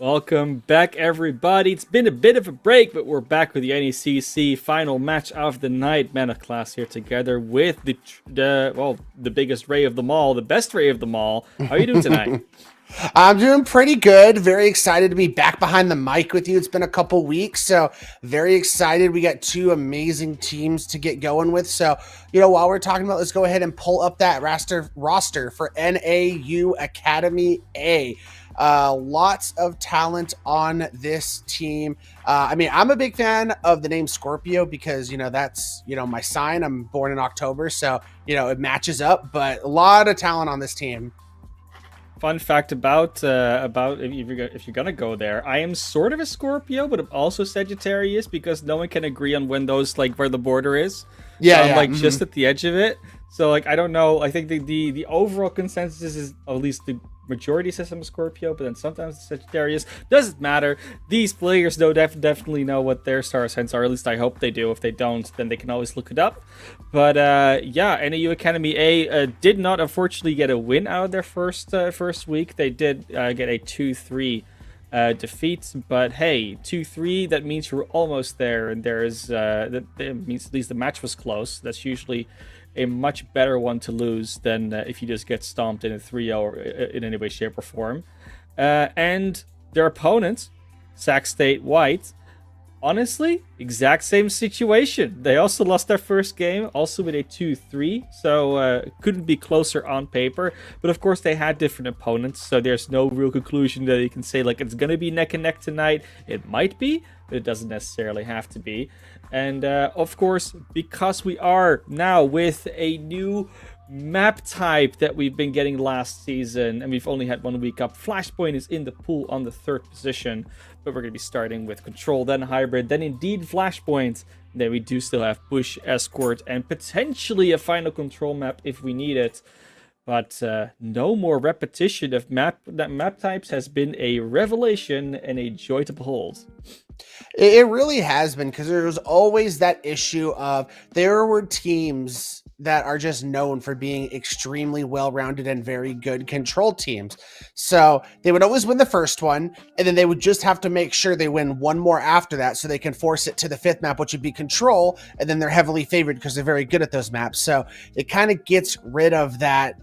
Welcome back, everybody. It's been a bit of a break, but we're back with the NECC final match of the night. ManofClass here together with the biggest Ray of them all, the best Ray of them all. How are you doing tonight? I'm doing pretty good. Very excited to be back behind the mic with you. It's been a couple weeks, so very excited. We got two amazing teams to get going with. So, while we're talking about, let's go ahead and pull up that roster for NAU Academy A. Lots of talent on this team. I'm a big fan of the name Scorpio because, that's, my sign. I'm born in October, so, it matches up, but a lot of talent on this team. Fun fact about if you're gonna go there, I am sort of a Scorpio, but I'm also Sagittarius because no one can agree on when those where the border is. Yeah, so I'm just at the edge of it. So I don't know. I think the overall consensus is, at least the majority says I'm a Scorpio, but then sometimes it's Sagittarius. Doesn't matter. These players definitely know what their star signs are. At least I hope they do. If they don't, then they can always look it up. But NAU Academy A did not unfortunately get a win out of their first week. They did get a 2-3 defeat, but hey, 2-3, that means you're almost there, and that means at least the match was close. That's usually a much better one to lose than if you just get stomped in a 3-0 or in any way, shape, or form. And their opponents, Sac State White, honestly, exact same situation. They also lost their first game, also with a 2-3, so couldn't be closer on paper. But of course, they had different opponents, so there's no real conclusion that you can say, it's going to be neck and neck tonight. It might be, but it doesn't necessarily have to be. And of course, because we are now with a new map type that we've been getting last season, and we've only had 1 week up, Flashpoint is in the pool on the 3rd position, but we're going to be starting with Control, then Hybrid, then indeed Flashpoint. Then we do still have Push, Escort, and potentially a final Control map if we need it. But no more repetition of map types has been a revelation and a joy to behold. It really has been, because there was always that issue of there were teams that are just known for being extremely well-rounded and very good control teams. So they would always win the first one, and then they would just have to make sure they win one more after that so they can force it to the 5th map, which would be control, and then they're heavily favored because they're very good at those maps. So it kind of gets rid of that,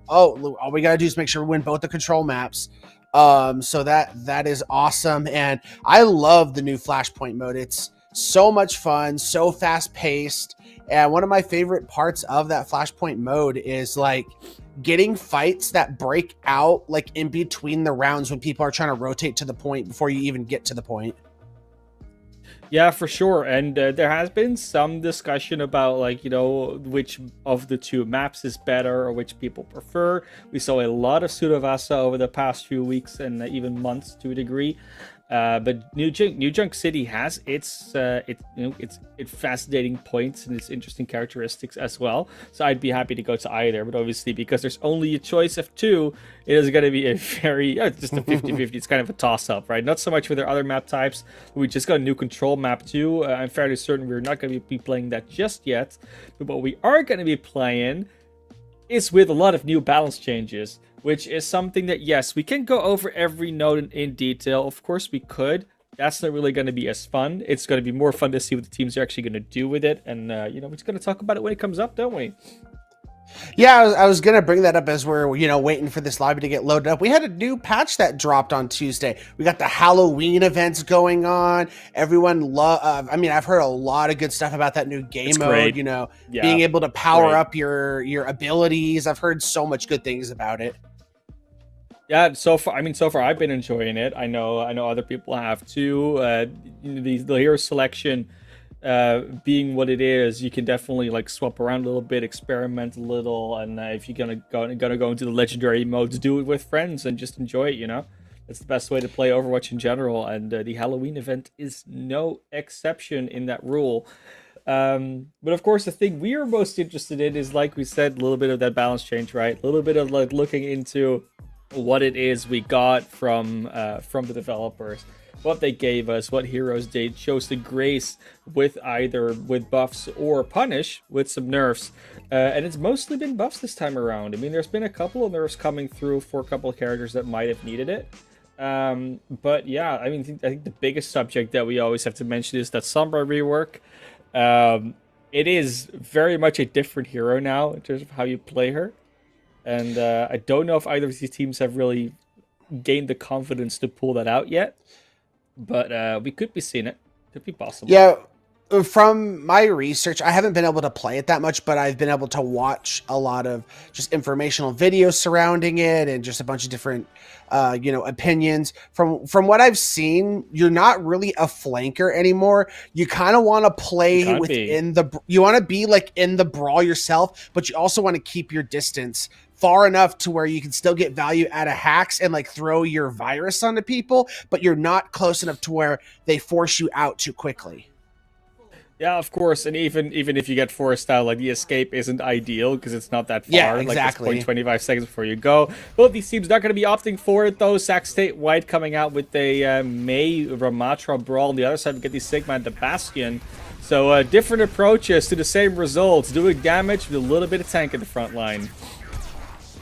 all we got to do is make sure we win both the control maps. So that is awesome, and I love the new Flashpoint mode. It's so much fun, so fast paced, and one of my favorite parts of that Flashpoint mode is getting fights that break out in between the rounds when people are trying to rotate to the point before you even get to the point. Yeah, for sure. And there has been some discussion about, which of the two maps is better or which people prefer. We saw a lot of Sudavasa over the past few weeks and even months to a degree. But New Junk City has its fascinating points and its interesting characteristics as well. So I'd be happy to go to either. But obviously, because there's only a choice of two, it is going to be a just a 50-50. It's kind of a toss-up, right? Not so much with our other map types. We just got a new control map too. I'm fairly certain we're not going to be playing that just yet. But what we are going to be playing is with a lot of new balance changes, which is something that, yes, we can go over every node in detail. Of course, we could. That's not really going to be as fun. It's going to be more fun to see what the teams are actually going to do with it. And, we're just going to talk about it when it comes up, don't we? Yeah, I was going to bring that up as we're, waiting for this lobby to get loaded up. We had a new patch that dropped on Tuesday. We got the Halloween events going on. Everyone I've heard a lot of good stuff about that new game mode, being able to power up your abilities. I've heard so much good things about it. Yeah, so far I've been enjoying it. I know other people have too. The hero selection being what it is, you can definitely swap around a little bit, experiment a little, and if you're gonna go into the legendary modes, do it with friends and just enjoy it. That's the best way to play Overwatch in general, and the Halloween event is no exception in that rule. But of course, the thing we are most interested in is, like we said, a little bit of that balance change, right? A little bit of looking into what it is we got from the developers, what they gave us, what heroes they chose to grace with either with buffs or punish with some nerfs. And it's mostly been buffs this time around. I mean, there's been a couple of nerfs coming through for a couple of characters that might have needed it. But yeah, I mean, I think the biggest subject that we always have to mention is that Sombra rework. Um, it is very much a different hero now in terms of how you play her. And I don't know if either of these teams have really gained the confidence to pull that out yet. But we could be seeing it. Could be possible. Yeah, from my research, I haven't been able to play it that much, but I've been able to watch a lot of just informational videos surrounding it and just a bunch of different, opinions. From what I've seen, you're not really a flanker anymore. You kind of want to play within you want to be like in the brawl yourself, but you also want to keep your distance far enough to where you can still get value out of hacks and like throw your virus onto people, but you're not close enough to where they force you out too quickly. Yeah, of course, and even if you get forced out, like the escape isn't ideal because it's not that far. Yeah, exactly. Like it's 25 seconds before you go. Both these teams not going to be opting for it though. Sac State White coming out with a May Ramatra brawl. On the other side, we get the Sigma and the Bastion. So different approaches to the same results, doing damage with a little bit of tank in the front line.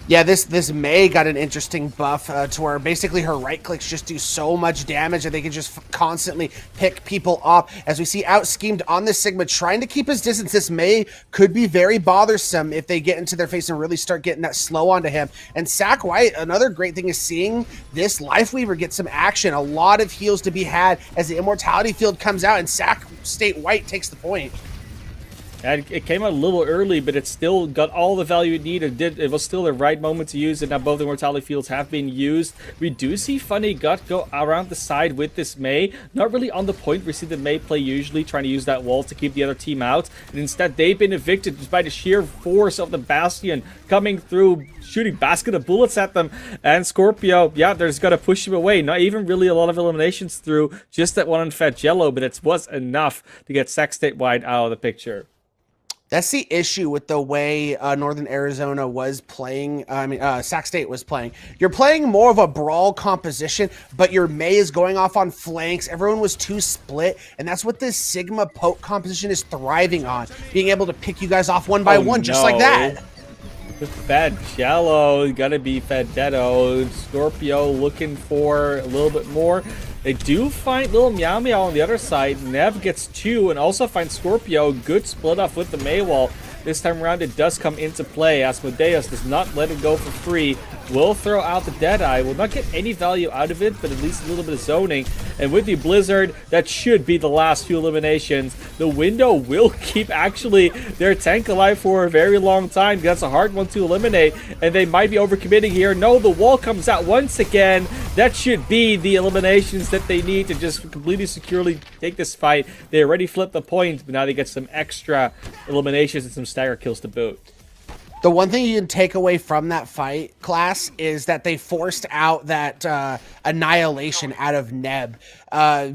Yeah, this May got an interesting buff to where basically her right clicks just do so much damage that they can just constantly pick people off. As we see out schemed on the Sigma, trying to keep his distance. This May could be very bothersome if they get into their face and really start getting that slow onto him. And Sac White, another great thing is seeing this Lifeweaver get some action. A lot of heals to be had as the Immortality field comes out and Sac State White takes the point. And it came out a little early, but it still got all the value it needed. It was still the right moment to use it. Now both the Mortality fields have been used. We do see Funny Gut go around the side with this May. Not really on the point. We see the May play usually, trying to use that wall to keep the other team out. And instead, they've been evicted just by the sheer force of the Bastion coming through, shooting basket of bullets at them. And Scorpio, yeah, they're just going to push him away. Not even really a lot of eliminations through, just that one unfed Jello, but it was enough to get Sac State Wide out of the picture. That's the issue with the way Northern Arizona was playing. Sac State was playing. You're playing more of a brawl composition, but your May is going off on flanks. Everyone was too split, and that's what this Sigma poke composition is thriving on. Being able to pick you guys off one by one, just like that. Fed Jello, gotta be Fed Dedo. Scorpio looking for a little bit more. They do find little Meow Meow on the other side. Nev gets 2 and also finds Scorpio. Good split off with the Maywall. This time around it does come into play. Asmodeus does not let it go for free. Will throw out the Deadeye. Will not get any value out of it, but at least a little bit of zoning. And with the Blizzard, that should be the last few eliminations. The window will keep actually their tank alive for a very long time. That's a hard one to eliminate. And they might be overcommitting here. No, the wall comes out once again. That should be the eliminations that they need to just completely securely take this fight. They already flipped the point, but now they get some extra eliminations and some stagger kills to boot. The one thing you can take away from that fight, class, is that they forced out that annihilation out of Neb.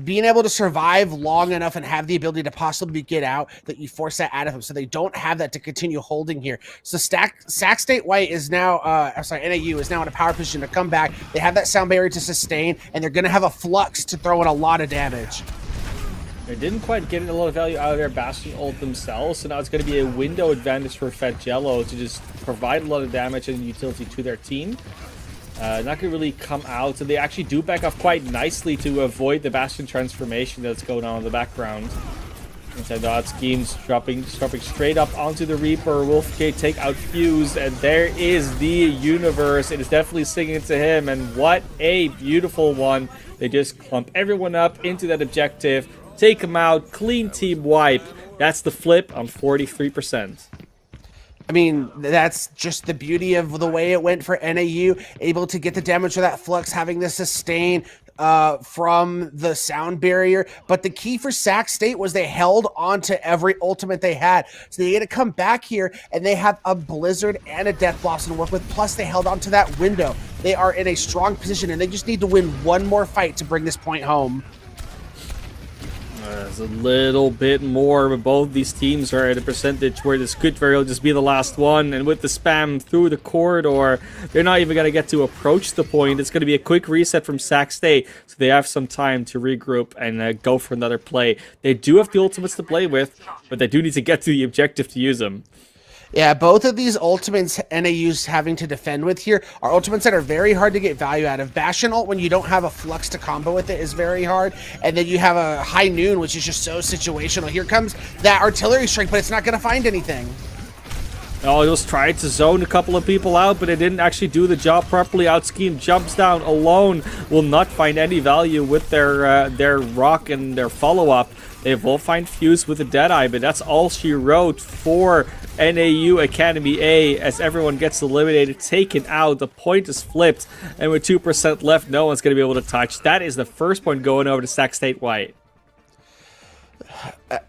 Being able to survive long enough and have the ability to possibly get out, that you force that out of him, so they don't have that to continue holding here. So Sac State White is now, NAU is now in a power position to come back. They have that sound barrier to sustain, and they're going to have a flux to throw in a lot of damage. They didn't quite get a lot of value out of their Bastion ult themselves, so now it's going to be a window advantage for Fed Jello to just provide a lot of damage and utility to their team. Not going to really come out, so they actually do back off quite nicely to avoid the Bastion transformation that's going on in the background. Inside dodge schemes, dropping straight up onto the Reaper. Wolfgate take out Fuse, and there is the universe. It is definitely singing to him, and what a beautiful one. They just clump everyone up into that objective. Take him out, clean team wipe. That's the flip on 43%. I mean, that's just the beauty of the way it went for NAU. Able to get the damage of that flux, having the sustain from the sound barrier. But the key for Sac State was they held on to every ultimate they had. So they had to come back here, and they have a Blizzard and a Death Blossom to work with. Plus, they held on to that window. They are in a strong position, and they just need to win one more fight to bring this point home. There's a little bit more, but both these teams are at a percentage where this could very well just be the last one. And with the spam through the corridor, they're not even going to get to approach the point. It's going to be a quick reset from Sac State, so they have some time to regroup and go for another play. They do have the ultimates to play with, but they do need to get to the objective to use them. Yeah, both of these ultimates NAU's having to defend with here are ultimates that are very hard to get value out of. Bastion ult, when you don't have a flux to combo with it, is very hard. And then you have a high noon, which is just so situational. Here comes that artillery strike, but it's not going to find anything. Oh, just tried to zone a couple of people out, but it didn't actually do the job properly. Outscheme jumps down alone, will not find any value with their rock and their follow-up. They will find Fuse with a Deadeye, but that's all she wrote for NAU Academy A as everyone gets eliminated, taken out. The point is flipped, and with 2% left, no one's going to be able to touch. That is the first point going over to Sac State White.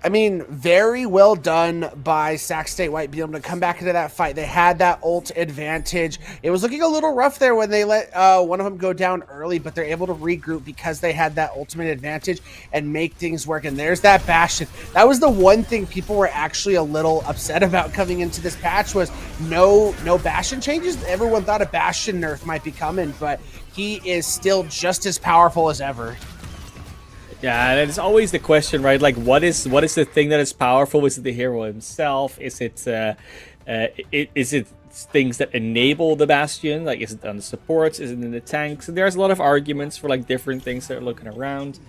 I mean, very well done by Sac State White being able to come back into that fight. They had that ult advantage. It was looking a little rough there when they let one of them go down early, but they're able to regroup because they had that ultimate advantage and make things work. And there's that Bastion. That was the one thing people were actually a little upset about coming into this patch was no Bastion changes. Everyone thought a Bastion nerf might be coming, but he is still just as powerful as ever. Yeah, and it's always the question, right? Like, what is the thing that is powerful? Is it the hero himself? Is it things that enable the Bastion? Like, is it on the supports? Is it in the tanks? And there's a lot of arguments for like different things that are looking around.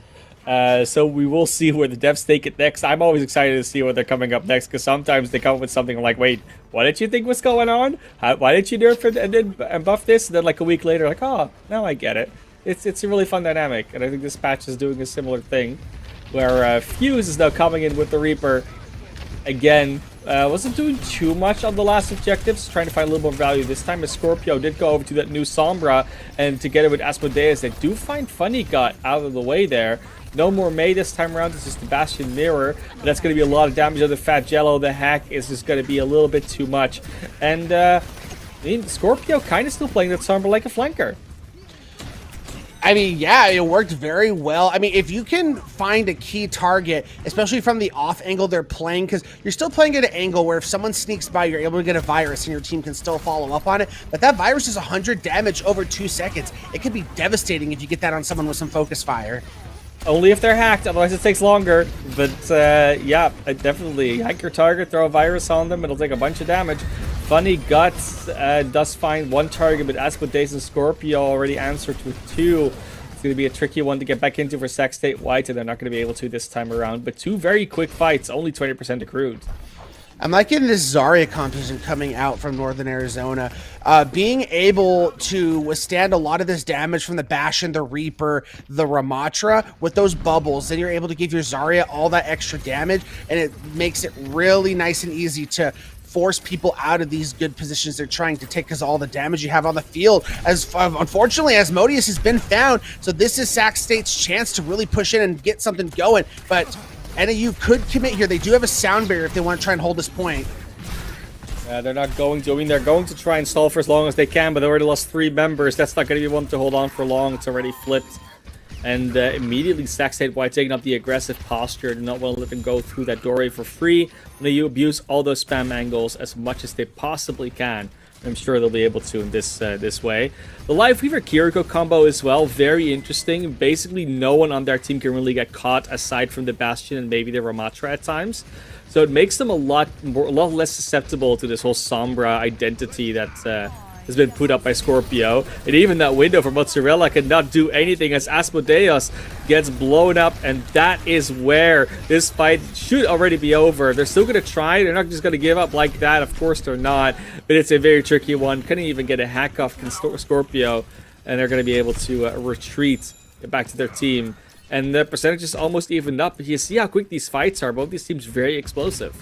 So we will see where the devs take it next. I'm always excited to see what they're coming up next because sometimes they come up with something like, wait, what did you think was going on? Why did you nerf it and buff this? And then like a week later, like, oh, now I get it. It's a really fun dynamic, and I think this patch is doing a similar thing, where Fuse is now coming in with the Reaper. Again, wasn't doing too much on the last objectives, trying to find a little more value this time, as Scorpio did go over to that new Sombra, and together with Asmodeus, they do find Funny Gut out of the way there. No more May this time around, it's just the Bastion Mirror, but that's going to be a lot of damage on the Fat Jello. The hack is just going to be a little bit too much, and I mean, Scorpio kind of still playing that Sombra like a flanker. I mean, yeah, it worked very well. I mean, if you can find a key target, especially from the off angle they're playing, because you're still playing at an angle where if someone sneaks by, you're able to get a virus and your team can still follow up on it. But that virus is 100 damage over 2 seconds. It could be devastating if you get that on someone with some focus fire. Only if they're hacked, otherwise it takes longer. But yeah, definitely hack your target, throw a virus on them, it'll take a bunch of damage. Funny Guts does find one target, but Asmodeus and Scorpio already answered with 2. It's going to be a tricky one to get back into for Sac State White, and they're not going to be able to this time around. But 2 very quick fights, only 20% accrued. I'm liking this Zarya composition coming out from Northern Arizona. Being able to withstand a lot of this damage from the Bastion, the Reaper, the Ramatra with those bubbles, then you're able to give your Zarya all that extra damage, and it makes it really nice and easy to force people out of these good positions they're trying to take because all the damage you have on the field. As unfortunately, Asmodeus has been found, so this is Sac State's chance to really push in and get something going. But NAU could commit here. They do have a sound barrier if they want to try and hold this point. They're not going to. I mean, they're going to try and stall for as long as they can, but they already lost 3 members. That's not going to be one to hold on for long. It's already flipped. And immediately Sac State White taking up the aggressive posture. Do not want to let them go through that doorway for free. And they abuse all those spam angles as much as they possibly can. I'm sure they'll be able to in this way. The Live Weaver Kiriko combo as well, very interesting. Basically, no one on their team can really get caught aside from the Bastion and maybe the Ramatra at times. So it makes them a lot less susceptible to this whole Sombra identity that has been put up by Scorpio. And even that window for Mozzarella cannot do anything as Asmodeus gets blown up, and that is where this fight should already be over. They're still going to try. They're not just going to give up like that. Of course they're not. But it's a very tricky one. Couldn't even get a hack off Scorpio, and they're going to be able to retreat, get back to their team. And the percentage is almost evened up. But you see how quick these fights are. Both these teams very explosive.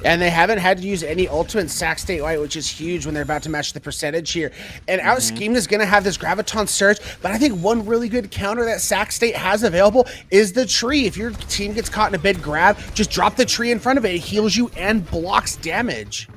And they haven't had to use any ultimate Sac State White, which is huge when they're about to match the percentage here. And Outscheme is going to have this Graviton Surge, but I think one really good counter that Sac State has available is the tree. If your team gets caught in a bid grab, just drop the tree in front of it. It heals you and blocks damage.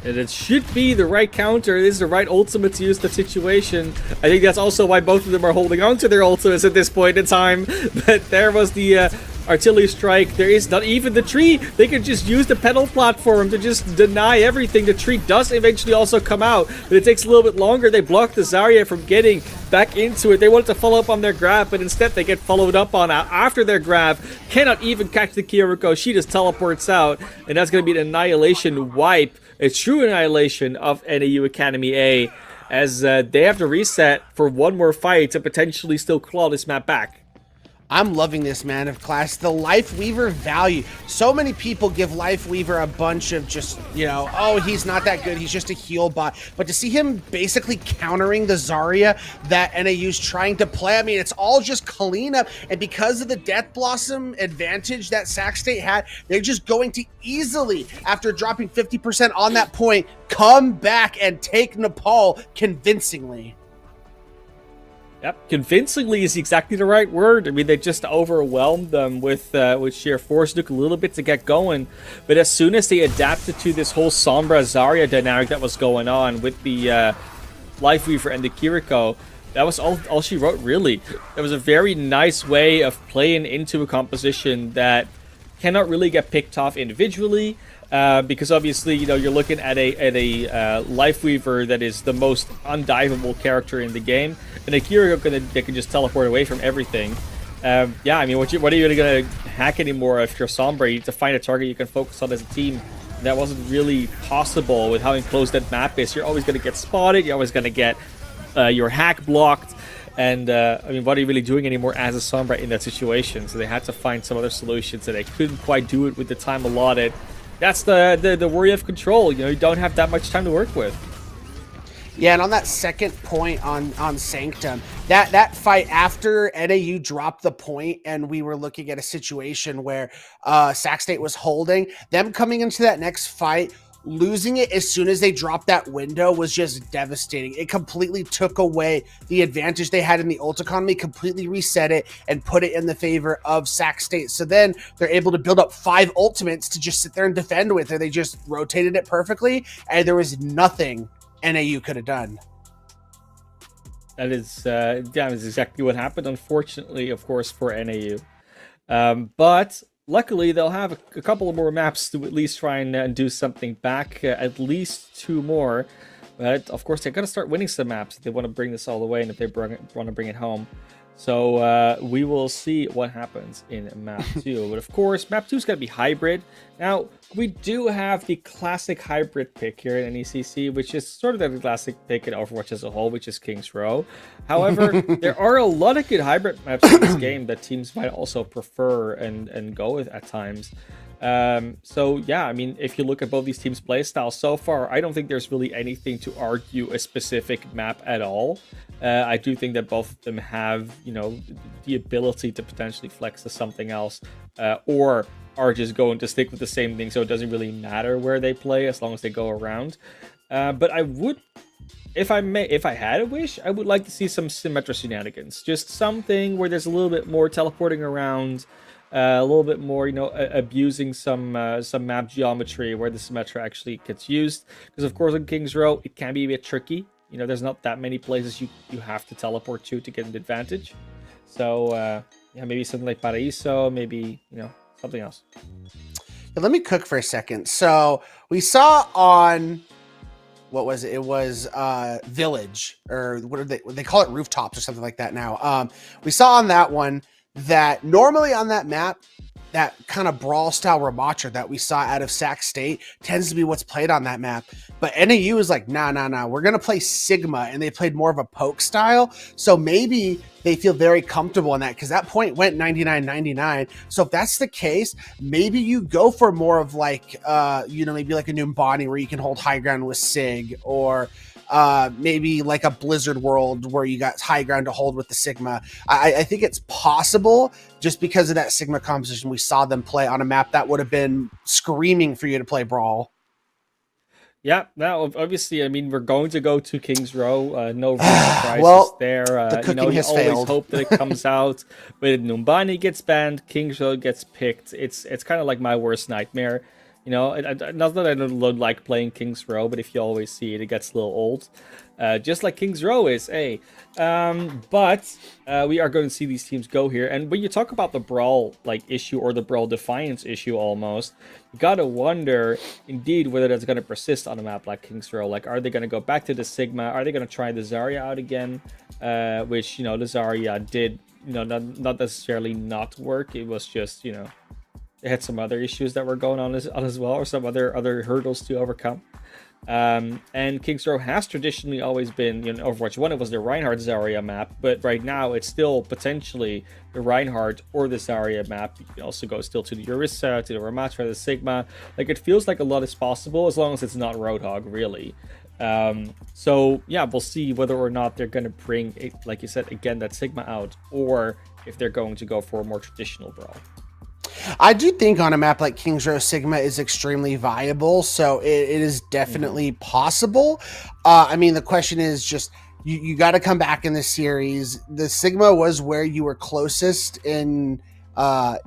And it should be the right counter. It is the right ultimate to use the situation. I think that's also why both of them are holding on to their ultimates at this point in time. But there was the artillery strike. There is not even the tree. They could just use the pedal platform to just deny everything. The tree does eventually also come out, but it takes a little bit longer. They block the Zarya from getting back into it. They wanted to follow up on their grab, but instead they get followed up on after their grab. Cannot even catch the Kiriko. She just teleports out, and that's going to be an annihilation wipe. A true annihilation of NAU Academy A, as they have to reset for one more fight to potentially still claw this map back. I'm loving this ManofClass. The Lifeweaver value. So many people give Lifeweaver a bunch of just, you know, oh, he's not that good. He's just a heal bot. But to see him basically countering the Zarya that NAU's trying to play, I mean, it's all just cleanup. And because of the Death Blossom advantage that Sac State had, they're just going to easily, after dropping 50% on that point, come back and take Nepal convincingly. Yep, convincingly is exactly the right word. I mean, they just overwhelmed them with sheer force. Took a little bit to get going, but as soon as they adapted to this whole Sombra Zarya dynamic that was going on with the Lifeweaver and the Kiriko, that was all she wrote, really. It was a very nice way of playing into a composition that cannot really get picked off individually. Because obviously, you know, you're looking at a Lifeweaver that is the most undivable character in the game, and a Kiriko that can just teleport away from everything. Yeah, I mean, what are you going to hack anymore if you're Sombra? You need to find a target you can focus on as a team. That wasn't really possible with how enclosed that map is. You're always going to get spotted. You're always going to get your hack blocked. And, I mean, what are you really doing anymore as a Sombra in that situation? So they had to find some other solutions, and they couldn't quite do it with the time allotted. That's the worry of control. You know, you don't have that much time to work with. Yeah, and on that second point on Sanctum, that fight after NAU dropped the point and we were looking at a situation where Sac State was holding, them coming into that next fight, losing it as soon as they dropped that window was just devastating. It completely took away the advantage they had in the ult economy, completely reset it, and put it in the favor of Sac State. So then they're able to build up 5 ultimates to just sit there and defend with, or they just rotated it perfectly, and there was nothing NAU could have done. That is exactly what happened, unfortunately, of course, for NAU. But luckily, they'll have a couple of more maps to at least try and do something back, at least 2 more. But, of course, they're going to start winning some maps if they want to bring this all the way and if they want to bring it home. So we will see what happens in map 2. But, of course, map 2 is going to be hybrid. Now, we do have the classic hybrid pick here in NECC, which is sort of the classic pick in Overwatch as a whole, which is King's Row. However, there are a lot of good hybrid maps in this game that teams might also prefer and go with at times. So yeah, I mean, if you look at both these teams' playstyles so far, I don't think there's really anything to argue a specific map at all. I do think that both of them have, you know, the ability to potentially flex to something else, or are just going to stick with the same thing, so it doesn't really matter where they play as long as they go around. But I would, if I had a wish, I would like to see some Symmetra shenanigans. Just something where there's a little bit more teleporting around, a little bit more, you know, abusing some map geometry where the Symmetra actually gets used. Because of course on King's Row, it can be a bit tricky. You know, there's not that many places you have to teleport to get an advantage. So yeah, maybe something like Paraíso, maybe, you know, something else. Yeah, let me cook for a second. So we saw on, what was it? It was Village, or what are they call it, Rooftops or something like that now. We saw on that one that normally on that map, that kind of brawl style Ramatra that we saw out of Sac State tends to be what's played on that map. But NAU is like, nah, we're going to play Sigma, and they played more of a poke style. So maybe they feel very comfortable in that, because that point went 99-99. So if that's the case, maybe you go for more of like, you know, maybe like a Numbani where you can hold high ground with Sig, or maybe like a Blizzard World where you got high ground to hold with the Sigma. I think it's possible, just because of that Sigma composition we saw them play on a map that would have been screaming for you to play Brawl. Yeah, now obviously, I mean, we're going to go to King's Row. No real surprises there. The cooking you know, you has always failed. hope that it comes out, but Numbani gets banned, King's Row gets picked. It's kind of like my worst nightmare. You know, not that I don't like playing King's Row, but if you always see it, it gets a little old. Just like King's Row is, hey. But we are going to see these teams go here. And when you talk about the Brawl issue, or the Brawl Defiance issue almost, you gotta wonder, indeed, whether that's going to persist on a map like King's Row. Like, are they going to go back to the Sigma? Are they going to try the Zarya out again? Which, you know, the Zarya did, you know, not necessarily not work. It was just, you know, it had some other issues that were going on as well, or some other hurdles to overcome. And King's Row has traditionally always been, you know, Overwatch 1, it was the Reinhardt Zarya map, but right now it's still potentially the Reinhardt or the Zarya map. You can also go still to the Orisa, to the Ramatra, the Sigma. Like, it feels like a lot is possible as long as it's not Roadhog, really. So yeah, we'll see whether or not they're going to bring, like you said, again, that Sigma out, or if they're going to go for a more traditional Brawl. I do think on a map like King's Row, Sigma is extremely viable, so it is definitely possible. I mean, the question is just, you got to come back in the series. The Sigma was where you were closest in that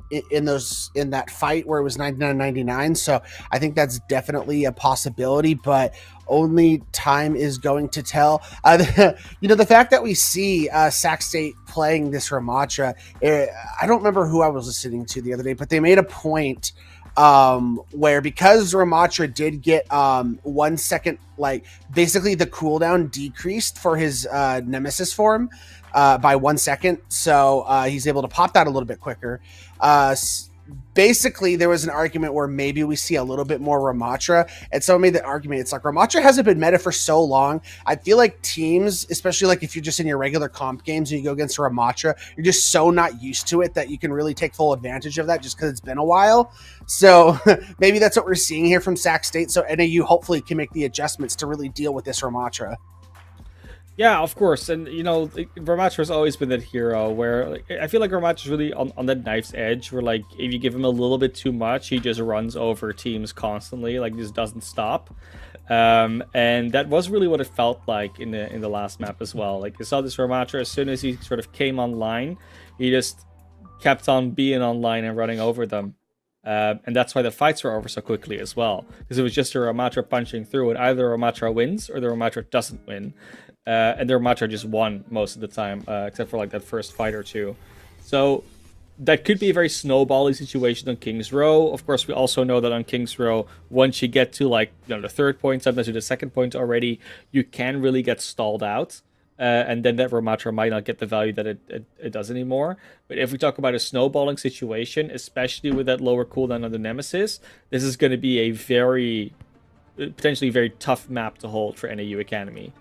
fight where it was 99-99, so I think that's definitely a possibility, but only time is going to tell. You know, the fact that we see Sac State playing this Ramatra, I don't remember who I was listening to the other day, but they made a point where, because Ramatra did get 1 second, like basically the cooldown decreased for his Nemesis form by 1 second, so he's able to pop that a little bit quicker. Basically, there was an argument where maybe we see a little bit more Ramatra, and someone made the argument, it's like, Ramatra hasn't been meta for so long. I feel like teams, especially like if you're just in your regular comp games and you go against Ramatra, you're just so not used to it that you can really take full advantage of that just because it's been a while. So maybe that's what we're seeing here from Sac State, so NAU hopefully can make the adjustments to really deal with this Ramatra. Yeah, of course. And, you know, Ramatra has always been that hero where, like, I feel like Ramatra's really on the knife's edge, where, like, if you give him a little bit too much, he just runs over teams constantly, like, just doesn't stop. And that was really what it felt like in the last map as well. Like, you saw this Ramatra, as soon as he sort of came online, he just kept on being online and running over them. And that's why the fights were over so quickly as well, because it was just a Ramatra punching through, and either Ramatra wins or the Ramatra doesn't win. And the Ramatra just won most of the time, except for like that first fight or two. So that could be a very snowbally situation on King's Row. Of course, we also know that on King's Row, once you get to, like, you know, the third point, sometimes to the second point already, you can really get stalled out. And then that Ramatra might not get the value that it does anymore. But if we talk about a snowballing situation, especially with that lower cooldown on the Nemesis, this is going to be a potentially very tough map to hold for NAU Academy.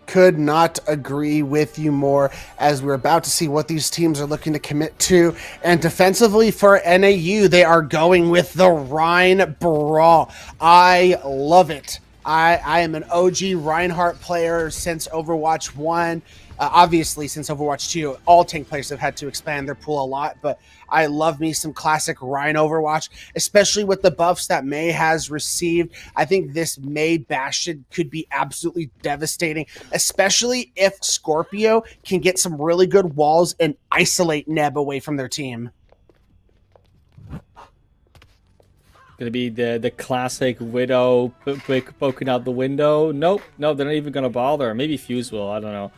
Could not agree with you more, as we're about to see what these teams are looking to commit to. And defensively for NAU, they are going with the Rhine Brawl. I love it. I am an OG Reinhardt player since Overwatch 1. Obviously, since Overwatch 2, all tank players have had to expand their pool a lot, but I love me some classic Rhine Overwatch, especially with the buffs that Mei has received. I think this Mei Bastion could be absolutely devastating, especially if Scorpio can get some really good walls and isolate Neb away from their team. Gonna be the classic Widow poking out the window. Nope, they're not even gonna bother. Maybe Fuse will, I don't know.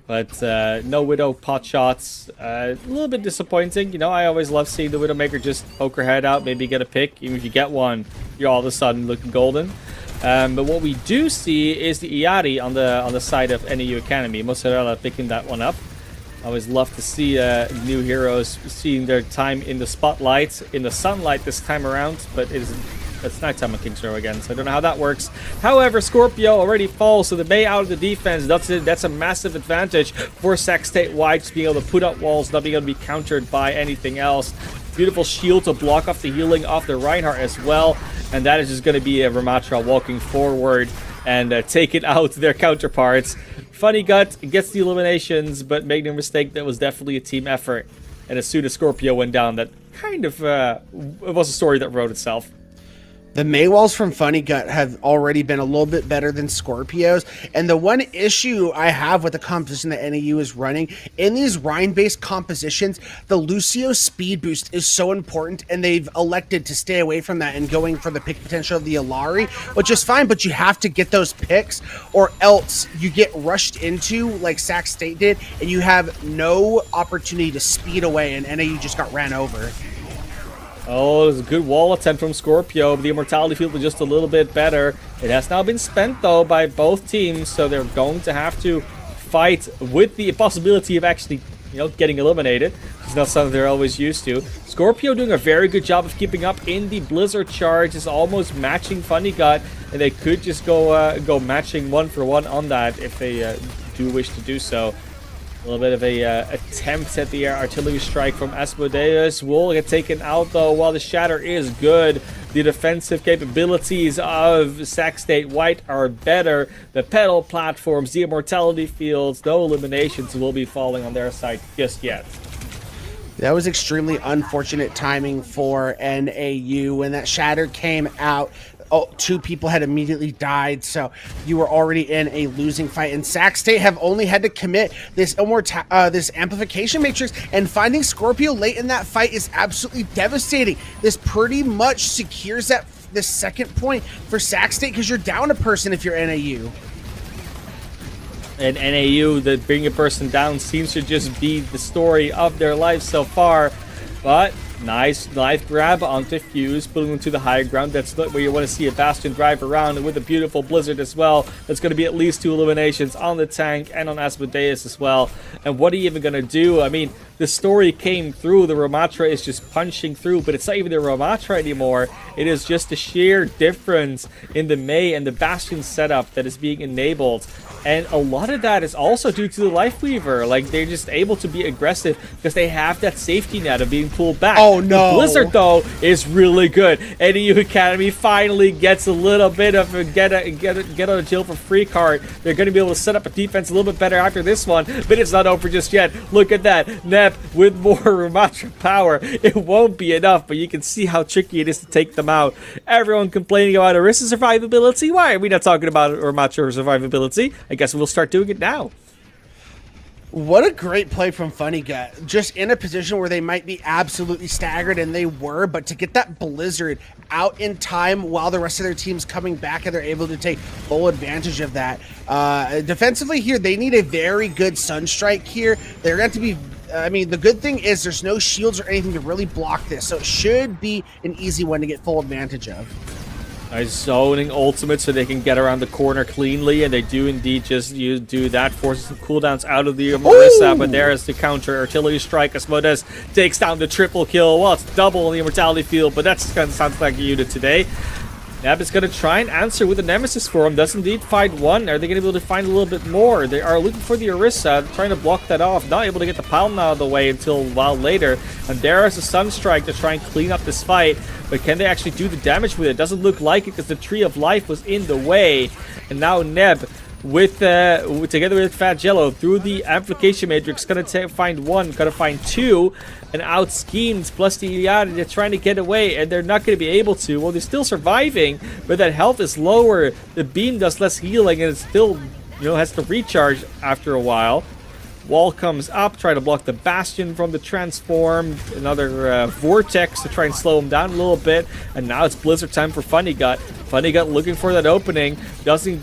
But no Widow pot shots. A little bit disappointing. You know, I always love seeing the Widowmaker just poke her head out, maybe get a pick. Even if you get one, you're all of a sudden looking golden. But what we do see is the Iari on the side of NAU Academy. Mozzarella picking that one up. I always love to see new heroes seeing their time in the spotlight, in the sunlight this time around. But it's nighttime on King's Row again, so I don't know how that works. However, Scorpio already falls, so the Mei out of the defense, that's a massive advantage for Sac State White, just being able to put up walls, not being able to be countered by anything else. Beautiful shield to block off the healing off the Reinhardt as well, and that is just going to be a Ramatra walking forward and taking out their counterparts. Funny Gut gets the eliminations, but make no mistake, that was definitely a team effort. And as soon as Scorpio went down, that kind of it was a story that wrote itself. The Maywalls from Funny Gut have already been a little bit better than Scorpios. And the one issue I have with the composition that NAU is running, in these Rhine-based compositions, the Lucio speed boost is so important, and they've elected to stay away from that and going for the pick potential of the Illari, which is fine, but you have to get those picks, or else you get rushed into, like Sac State did, and you have no opportunity to speed away, and NAU just got ran over. Oh, it was a good wall attempt from Scorpio, but the immortality field was just a little bit better. It has now been spent, though, by both teams, so they're going to have to fight with the possibility of actually, getting eliminated. It's not something they're always used to. Scorpio doing a very good job of keeping up in the Blizzard charge, is almost matching Funny Gut, and they could just go matching 1-for-1 on that if they do wish to do so. A little bit of a attempt at the artillery strike from Asmodeus. Will get taken out, though. While the shatter is good, the defensive capabilities of Sac State White are better. The pedal platforms, the immortality fields, no eliminations will be falling on their side just yet. That was extremely unfortunate timing for NAU. When that shatter came out, two people had immediately died, so you were already in a losing fight. And Sac State have only had to commit this this amplification matrix, and finding Scorpio late in that fight is absolutely devastating. This pretty much secures the second point for Sac State, because you're down a person if you're NAU. And NAU, the bringing a person down seems to just be the story of their life so far. But nice knife grab onto Fuse, putting them to the high ground. That's where you want to see a Bastion drive around, and with a beautiful Blizzard as well. That's going to be at least 2 eliminations on the tank and on Asmodeus as well. And what are you even going to do? I mean, the story came through. The Ramatra is just punching through, but it's not even the Ramatra anymore. It is just the sheer difference in the Mei and the Bastion setup that is being enabled. And a lot of that is also due to the Lifeweaver. Like, they're just able to be aggressive because they have that safety net of being pulled back. Oh, no. The Blizzard, though, is really good. NEU Academy finally gets a little bit of a get out of jail for free card. They're going to be able to set up a defense a little bit better after this one, but it's not over just yet. Look at that. Nep with more Ramatra power. It won't be enough, but you can see how tricky it is to take them out. Everyone complaining about Orisa survivability. Why are we not talking about Ramatra survivability? I guess we'll start doing it now. What a great play from Funny Gut. Just in a position where they might be absolutely staggered, and they were, but to get that Blizzard out in time while the rest of their team's coming back, and they're able to take full advantage of that. Defensively here, they need a very good Sunstrike here. They're going to be... I mean, the good thing is there's no shields or anything to really block this, so it should be an easy one to get full advantage of. Nice zoning ultimate so they can get around the corner cleanly, and they do indeed just do that. Forces some cooldowns out of the Marissa, but there is the counter artillery strike. Asmodeus takes down the triple kill. Well, it's double in the immortality field, but that's kind of sounds like a unit today. Neb is going to try and answer with a Nemesis for him. Does indeed find one. Are they going to be able to find a little bit more? They are looking for the Orisa, trying to block that off. Not able to get the Palm out of the way until a while later. And there is a Sunstrike to try and clean up this fight. But can they actually do the damage with it? Doesn't look like it because the Tree of Life was in the way. And now Neb, together with Fat Jello, through the Amplification Matrix, going to find one, going to find two. And out schemes plus the Iliad, they're trying to get away, and they're not going to be able to. Well, they're still surviving, but that health is lower. The beam does less healing, and it still, has to recharge after a while. Wall comes up, try to block the Bastion from the transform. Another Vortex to try and slow him down a little bit. And now it's Blizzard time for Funny Gut. Funny Gut looking for that opening. Doesn't.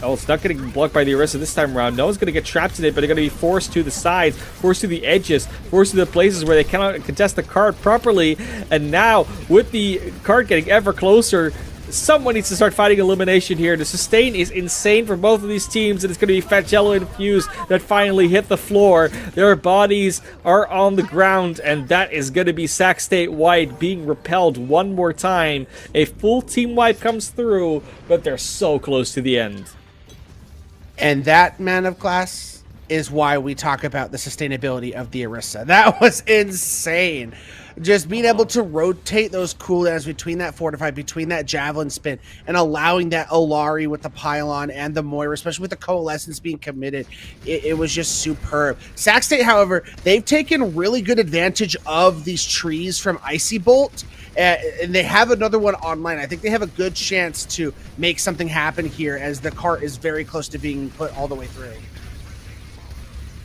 Oh, it's not getting blocked by the Orisa this time around. No one's going to get trapped in it, but they're going to be forced to the sides, forced to the edges, forced to the places where they cannot contest the card properly. And now, with the card getting ever closer, someone needs to start fighting elimination here. The sustain is insane for both of these teams, and it's going to be Fat Jello and Fuse that finally hit the floor. Their bodies are on the ground, and that is going to be Sac State White being repelled one more time. A full team wipe comes through, but they're so close to the end. And that, ManofClass, is why we talk about the sustainability of the Orisa. That was insane. Just being able to rotate those cooldowns between that Fortify, between that Javelin spin, and allowing that Olari with the Pylon and the Moira, especially with the Coalescence being committed, it was just superb. Sac State, however, they've taken really good advantage of these trees from Icy Bolt, and they have another one online. I think they have a good chance to make something happen here, as the cart is very close to being put all the way through.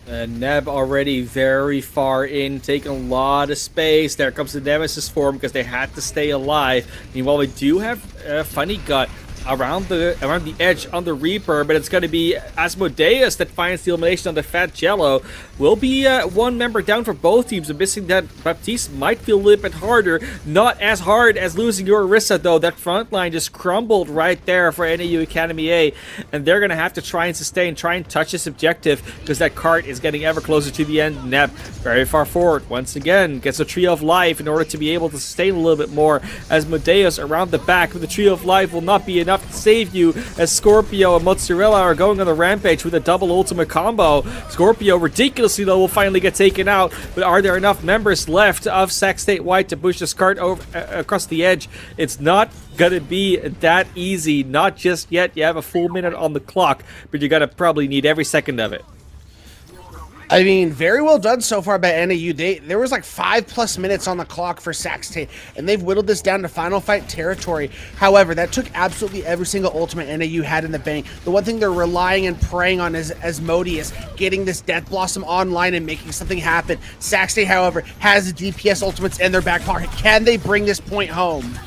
Neb already very far in, taking a lot of space. There comes the Nemesis form because they had to stay alive. Meanwhile, we do have Funny Gut around the edge on the Reaper, but it's going to be Asmodeus that finds the elimination on the Fat Jello. Will be one member down for both teams, and missing that Baptiste might feel a little bit harder. Not as hard as losing your Orisa, though. That front line just crumbled right there for NAU Academy A, and they're going to have to try and sustain, try and touch this objective, because that cart is getting ever closer to the end. Neb very far forward. Once again, gets a Tree of Life in order to be able to sustain a little bit more. Asmodeus around the back with the Tree of Life will not be enough to save you, as Scorpio and Mozzarella are going on the rampage with a double ultimate combo. Scorpio ridiculously though will finally get taken out, but are there enough members left of Sac State White to push this cart over across the edge? It's not gonna be that easy, not just yet. You have a full minute on the clock, but you're gonna probably need every second of it. I mean, very well done so far by NAU. There was like 5+ minutes on the clock for Sac State, and they've whittled this down to final fight territory. However, that took absolutely every single ultimate NAU had in the bank. The one thing they're relying and praying on is Asmodeus getting this Death Blossom online and making something happen. Sac State, however, has the DPS ultimates in their back pocket. Can they bring this point home?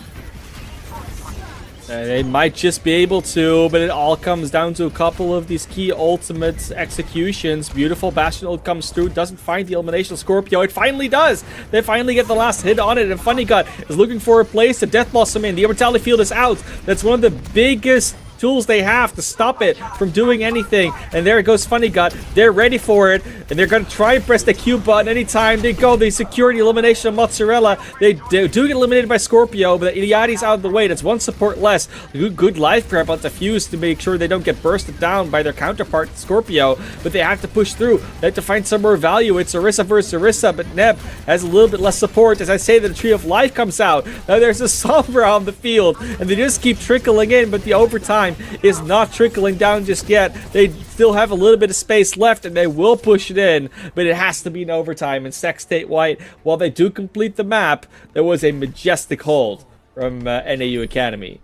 They might just be able to, but it all comes down to a couple of these key ultimate executions. Beautiful Bastion ult comes through, doesn't find the elimination of Scorpio. It finally does. They finally get the last hit on it, and Funny Gut is looking for a place to Death Blossom in. The Immortality Field is out. That's one of the biggest tools they have to stop it from doing anything. And there goes Funny Gut. They're ready for it, and they're going to try and press the Q button anytime they go. They secure the elimination of Mozzarella. They do get eliminated by Scorpio, but Iliadi's out of the way. That's one support less. Good life prep on the Fuse to make sure they don't get bursted down by their counterpart Scorpio, but they have to push through. They have to find some more value. It's Orisa versus Orisa, but Neb has a little bit less support. As I say, the Tree of Life comes out. Now there's a Sombra on the field, and they just keep trickling in, but the overtime is not trickling down just yet. They still have a little bit of space left, and they will push it in, but it has to be in overtime. And Sac State White, while they do complete the map, there was a majestic hold from NAU Academy.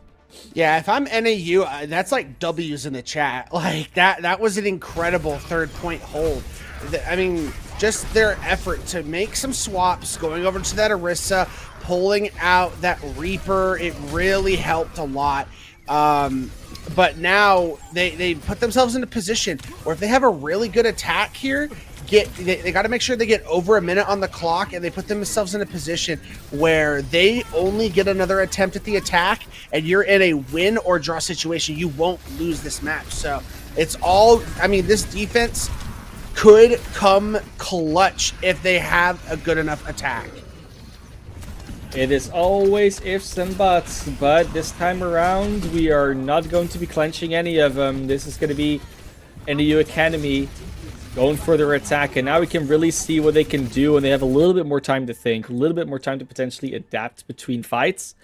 Yeah, if I'm NAU, that's like W's in the chat. Like that was an incredible 3rd point hold. I mean, just their effort to make some swaps, going over to that Orisa, pulling out that Reaper, it really helped a lot. But now they put themselves in a position where if they have a really good attack here, they got to make sure they get over a minute on the clock, and they put themselves in a position where they only get another attempt at the attack, and you're in a win or draw situation. You won't lose this match. So it's all, I mean, this defense could come clutch if they have a good enough attack. It is always ifs and buts, but this time around, we are not going to be clenching any of them. This is going to be NAU Academy going for their attack, and now we can really see what they can do, and they have a little bit more time to think, a little bit more time to potentially adapt between fights,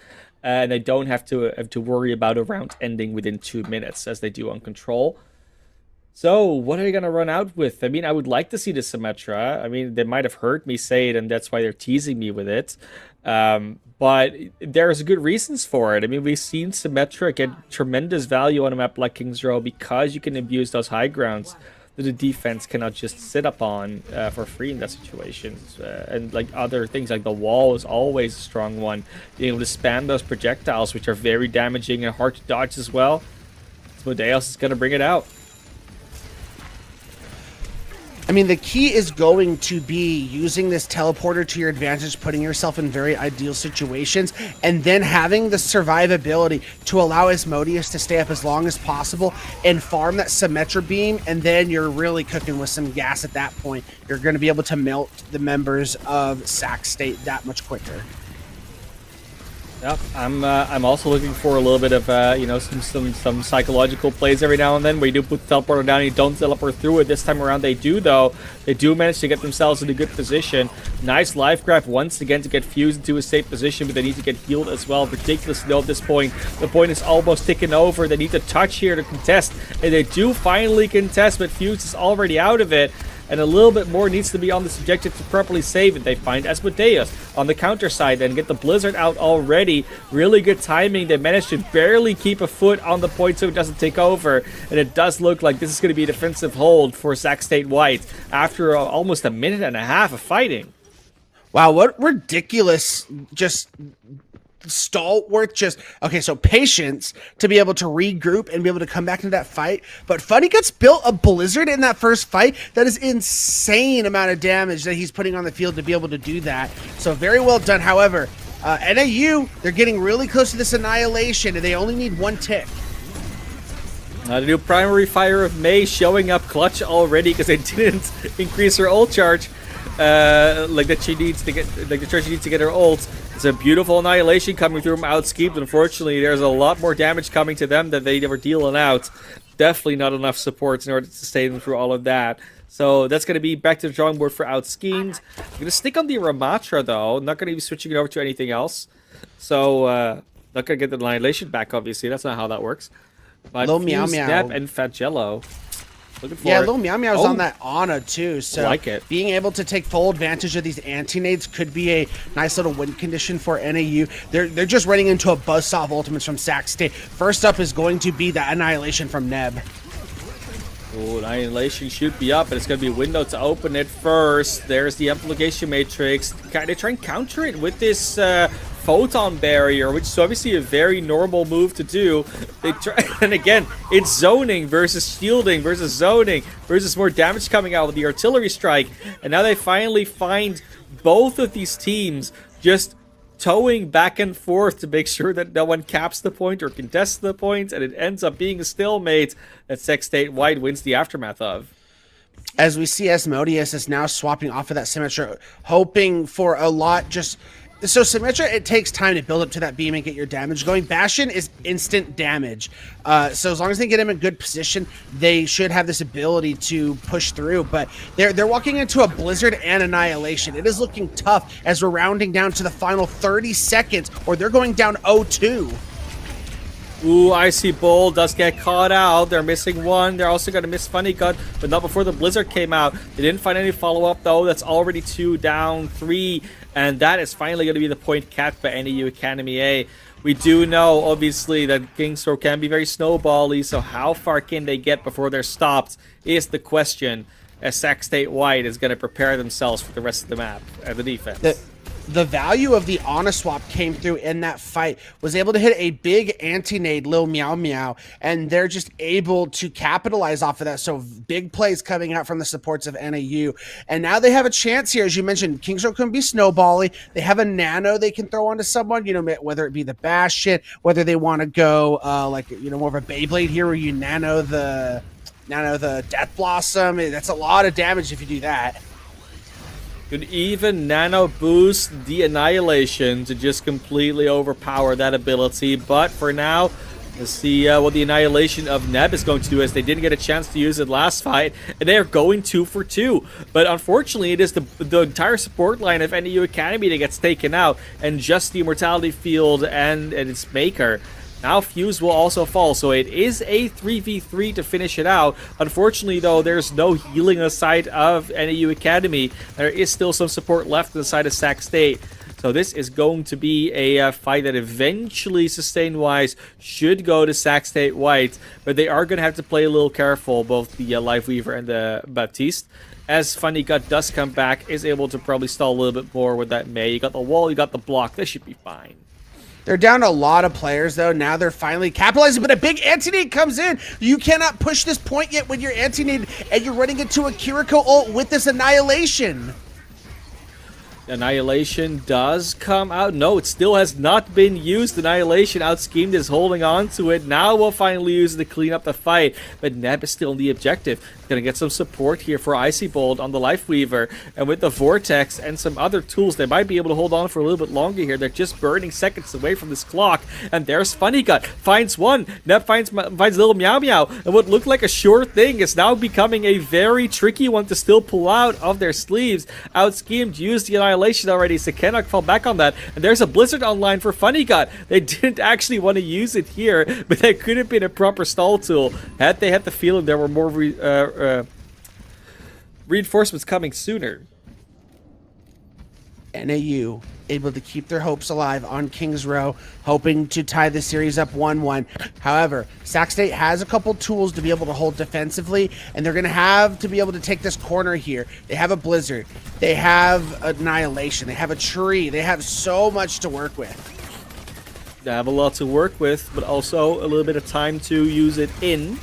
and they don't have to worry about a round ending within 2 minutes, as they do on Control. So, what are they going to run out with? I mean, I would like to see the Symmetra. I mean, they might have heard me say it, and that's why they're teasing me with it. But there's good reasons for it. I mean, we've seen Symmetra get tremendous value on a map like Kings Row because you can abuse those high grounds that the defense cannot just sit up on for free in that situation. And like other things, like the wall is always a strong one. Being able to spam those projectiles, which are very damaging and hard to dodge as well. Asmodeus is going to bring it out. I mean, the key is going to be using this teleporter to your advantage, putting yourself in very ideal situations, and then having the survivability to allow Asmodeus to stay up as long as possible and farm that Symmetra beam, and then you're really cooking with some gas at that point. You're going to be able to melt the members of Sac State that much quicker. Yep, I'm also looking for a little bit of you know, some psychological plays every now and then where you do put the teleporter down and you don't teleport through it. This time around they do, though. They do manage to get themselves in a good position. Nice life grab once again to get Fuse into a safe position, but they need to get healed as well. Ridiculous though at this point. The point is almost ticking over. They need to touch here to contest, and they do finally contest, but Fuse is already out of it. and a little bit more needs to be on this objective to properly save it. They find Asmodeus on the counter side and get the Blizzard out already. Really good timing. They managed to barely keep a foot on the point so it doesn't take over, and it does look like this is going to be a defensive hold for Sac State White after almost a minute and a half of fighting. Wow, what ridiculous just stalwart okay, so patience to be able to regroup and be able to come back into that fight. But Funny Guts built a Blizzard in that first fight. That is insane amount of damage that he's putting on the field to be able to do that. So very well done. However, NAU, they're getting really close to this annihilation, and they only need one tick. The new primary fire of May showing up clutch already because they didn't increase her ult charge. Like that she needs to get, like the charge she needs to get her ult. It's a beautiful annihilation coming through from Outskeeped. Unfortunately, there's a lot more damage coming to them than they were dealing out. Definitely not enough supports in order to sustain them through all of that. So that's going to be back to the drawing board for Outschemed. I'm going to stick on the Ramatra though. Not going to be switching it over to anything else. So not going to get the annihilation back. Obviously, that's not how that works. But Little Meow Meow Snap and Fagello. Looking for yeah, it. Little Meow Meow's on that Ana too, so like it. Being able to take full advantage of these anti-nades could be a nice little win condition for NAU. They're just running into a buzzsaw of ultimates from Sac State. First up is going to be the annihilation from Neb. Oh, annihilation should be up, but it's going to be a window to open it first. There's the amplification matrix. They try and counter it with this photon barrier, which is obviously a very normal move to do. They try, and again, it's zoning versus shielding versus zoning versus more damage coming out with the artillery strike. And now they finally find both of these teams just towing back and forth to make sure that no one caps the point or contests the point, and it ends up being a stalemate that Sac State White wins the aftermath of. As we see, Asmodeus is now swapping off of that Symmetra, hoping for a lot. So Symmetra, it takes time to build up to that beam and get your damage going. Bastion is instant damage. So as long as they get him in good position, they should have this ability to push through. But they're walking into a Blizzard and Annihilation. It is looking tough as we're rounding down to the final 30 seconds, or they're going down 0-2. Ooh, Icy Bull does get caught out. They're missing one. They're also going to miss Funny Gut, but not before the Blizzard came out. They didn't find any follow-up, though. That's already 2 down, 3. And that is finally going to be the point capped by NAU Academy A. We do know, obviously, that Kingsthrow can be very snowbally, so how far can they get before they're stopped is the question, as Sac State White is going to prepare themselves for the rest of the map and the defense. The value of the Ana swap came through in that fight, was able to hit a big anti-nade, Lil Meow Meow, and they're just able to capitalize off of that. So big plays coming out from the supports of NAU. And now they have a chance here, as you mentioned. Kingsthrow can be snowbally. They have a nano they can throw onto someone, you know, whether it be the Bastion, whether they want to go like, you know, more of a Beyblade here where you nano the Death Blossom. That's a lot of damage if you do that. Could even nano boost the Annihilation to just completely overpower that ability. But for now, let's see what the Annihilation of Neb is going to do, as they didn't get a chance to use it last fight, and they are going 2 for 2. But unfortunately, it is the entire support line of NAU Academy that gets taken out, and just the Immortality Field and its maker. Now Fuse will also fall, so it is a 3v3 to finish it out. Unfortunately, though, there's no healing on the side of NAU Academy. There is still some support left on the side of Sac State. So this is going to be a fight that eventually, sustain-wise, should go to Sac State White. But they are going to have to play a little careful, both the Life Weaver and the Baptiste. As Funny Gut does come back, is able to probably stall a little bit more with that May. You got the wall, you got the block. This should be fine. They're down a lot of players, though. Now they're finally capitalizing, but a big anti-nade comes in. You cannot push this point yet with your anti-nade, and you're running into a Kiriko ult with this Annihilation. Annihilation does come out. No, it still has not been used. Annihilation Outschemed is holding on to it. Now we'll finally use it to clean up the fight. But Neb is still in the objective. Gonna get some support here for Icy Bolt on the Life Weaver. And with the Vortex and some other tools, they might be able to hold on for a little bit longer here. They're just burning seconds away from this clock. And there's Funny Gut. Finds one. Neb finds Little Meow Meow. And what looked like a sure thing is now becoming a very tricky one to still pull out of their sleeves. Outschemed used the Annihilation already, so cannot fall back on that. And there's a Blizzard online for Funny Gut. They didn't actually want to use it here, but that could have been a proper stall tool had they had the feeling there were more reinforcements coming sooner. NAU able to keep their hopes alive on Kings Row, hoping to tie the series up 1-1. However, Sac State has a couple tools to be able to hold defensively, and they're going to have to be able to take this corner here. They have a Blizzard. They have Annihilation. They have a Tree. They have so much to work with. They have a lot to work with, but also a little bit of time to use it in.